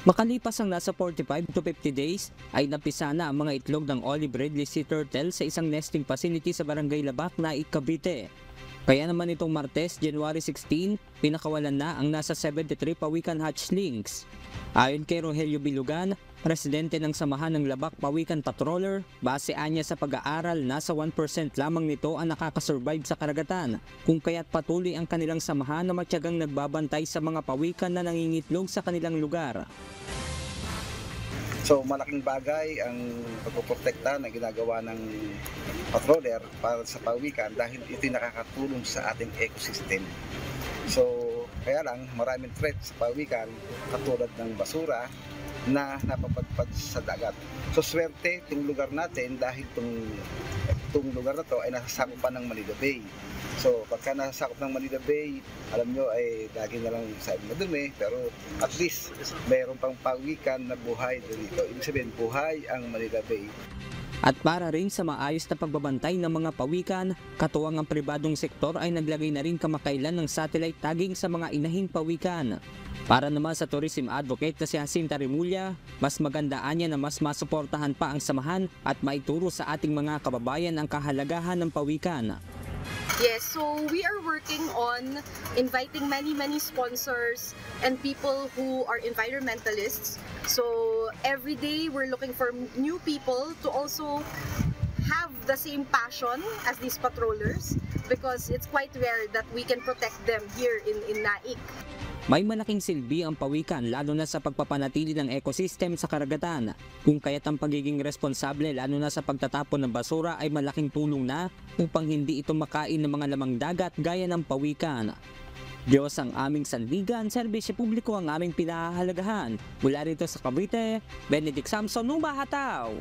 Makalipas ang nasa 45 to 50 days, ay napisa na ang mga itlog ng olive ridley sea turtle sa isang nesting facility sa Barangay Labac, Naik, Cavite. Kaya naman itong Martes, January 16, pinakawalan na ang nasa 73 pawikan hatchlings. Ayon kay Rogelio Bilugan, presidente ng Samahan ng Labac Pawikan Patroller, base anya sa pag-aaral, nasa 1% lamang nito ang nakakasurvive sa karagatan, kung kaya't patuloy ang kanilang samahan na matyagang nagbabantay sa mga pawikan na nangingitlog sa kanilang lugar. So malaking bagay ang pagpoprotekta na ginagawa ng patroller para sa pawikan dahil ito'y nakakatulong sa ating ecosystem. So kaya lang maraming threat sa pawikan katulad ng basura na napapadpad sa dagat. So swerte itong lugar natin dahil itong lugar na to ay nasasakupan ng Manila Bay. So pagka nasasakop ng Manila Bay, alam nyo ay lagi na lang sabi madumi, pero at least mayroon pang pawikan na buhay dito. Ibig sabihin buhay ang Manila Bay. At para rin sa maayos na pagbabantay ng mga pawikan, katuwang ang pribadong sektor ay naglagay na rin kamakailan ng satellite tagging sa mga inahing pawikan. Para naman sa tourism advocate na si Jacinta Remulla, mas magandaan niya na mas masuportahan pa ang samahan at maituro sa ating mga kababayan ang kahalagahan ng pawikan. Yes, so we are working on inviting many sponsors and people who are environmentalists. So every day we're looking for new people to also have the same passion as these patrollers because it's quite rare that we can protect them here in Naik. May malaking silbi ang pawikan lalo na sa pagpapanatili ng ecosystem sa karagatan, kung kaya't ang pagiging responsable lalo na sa pagtatapon ng basura ay malaking tulong na upang hindi ito makain ng mga lamang dagat gaya ng pawikan. Diyos ang aming sandigan, serbisyo publiko ang aming pinahahalagahan. Mula rito sa Cavite, Benedict Samson, Numahataw!